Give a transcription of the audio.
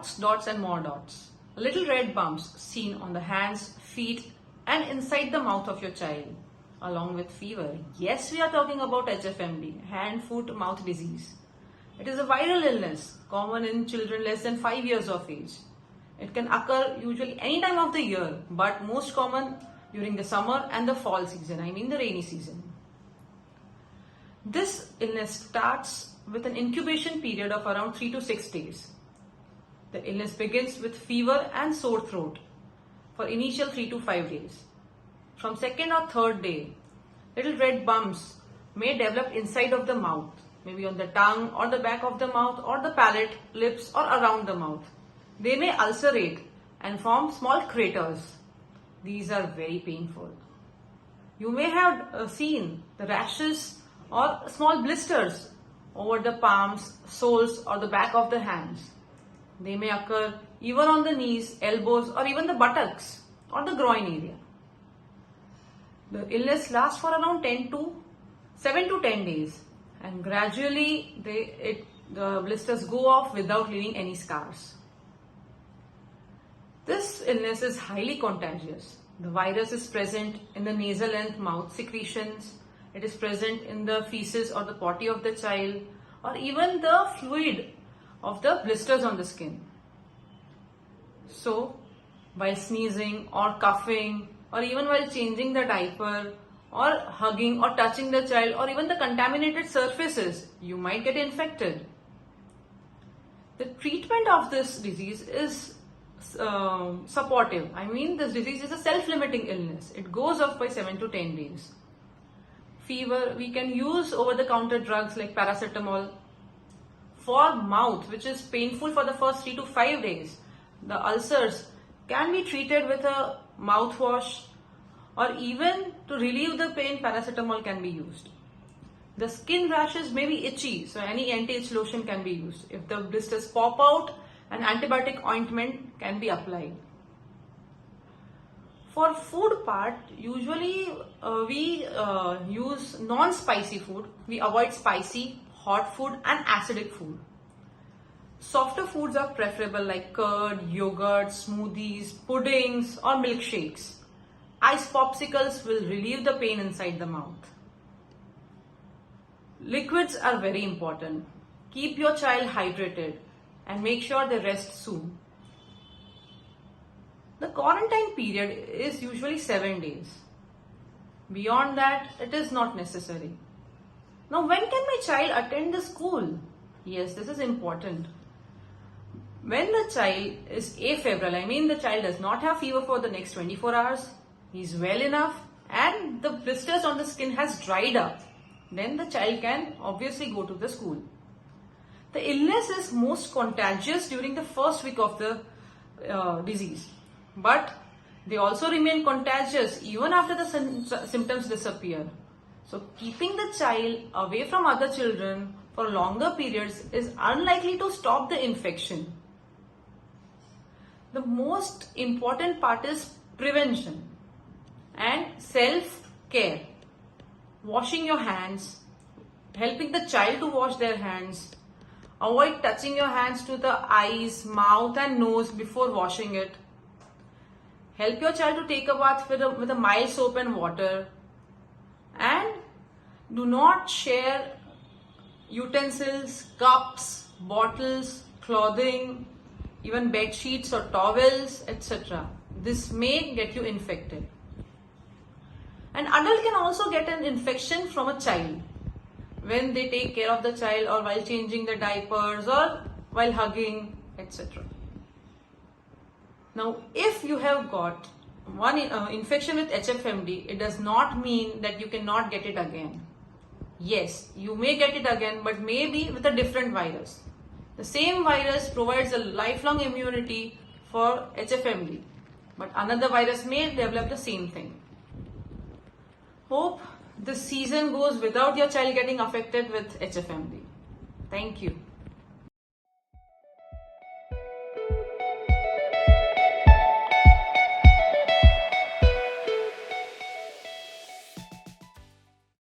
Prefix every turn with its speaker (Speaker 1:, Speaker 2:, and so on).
Speaker 1: dots, dots and more dots. Little red bumps seen on the hands, feet and inside the mouth of your child, along with fever. Yes, we are talking about HFMD, hand, foot, mouth disease. It is a viral illness common in children less than 5 years of age. It can occur usually any time of the year, but most common during the summer and the fall season, I mean the rainy season. This illness starts with an incubation period of around 3 to 6 days. The illness begins with fever and sore throat for initial 3 to 5 days. From second or third day, little red bumps may develop inside of the mouth, maybe on the tongue or the back of the mouth or the palate, lips or around the mouth. They may ulcerate and form small craters. These are very painful. You may have seen the rashes or small blisters over the palms, soles or the back of the hands. They may occur even on the knees, elbows or even the buttocks or the groin area. The illness lasts for around 7 to 10 days and gradually the blisters go off without leaving any scars. This illness is highly contagious. The virus is present in the nasal and mouth secretions. It is present in the feces or the potty of the child or even the fluid of the blisters on the skin. So, while sneezing or coughing or even while changing the diaper or hugging or touching the child or even the contaminated surfaces, you might get infected. The treatment of this disease is supportive. I mean, this disease is a self-limiting illness. It goes off by 7 to 10 days. Fever, we can use over-the-counter drugs like paracetamol. For mouth, which is painful for the first 3 to 5 days, the ulcers can be treated with a mouthwash or even to relieve the pain, paracetamol can be used. The skin rashes may be itchy, so any anti-itch lotion can be used. If the blisters pop out, an antibiotic ointment can be applied. For food part, usually we use non-spicy food. We avoid spicy, hot food and acidic food. Softer foods are preferable like curd, yogurt, smoothies, puddings or milkshakes. Ice popsicles will relieve the pain inside the mouth. Liquids are very important. Keep your child hydrated and make sure they rest soon. The quarantine period is usually 7 days. Beyond that, it is not necessary. Now, when can my child attend the school? Yes, this is important. When the child is afebrile, I mean the child does not have fever for the next 24 hours, he is well enough and the blisters on the skin has dried up, then the child can obviously go to the school. The illness is most contagious during the first week of the disease, but they also remain contagious even after the symptoms disappear. So keeping the child away from other children for longer periods is unlikely to stop the infection. The most important part is prevention and self-care. Washing your hands, helping the child to wash their hands. Avoid touching your hands to the eyes, mouth and nose before washing it. Help your child to take a bath with a mild soap and water. And do not share utensils, cups, bottles, clothing, even bed sheets or towels, etc. This may get you infected. An adult can also get an infection from a child when they take care of the child or while changing the diapers or while hugging, etc. Now, if you have got one infection with HFMD, it does not mean that you cannot get it again. Yes, you may get it again, but maybe with a different virus. The same virus provides a lifelong immunity for HFMD, but another virus may develop the same thing. Hope this season goes without your child getting affected with HFMD. Thank you.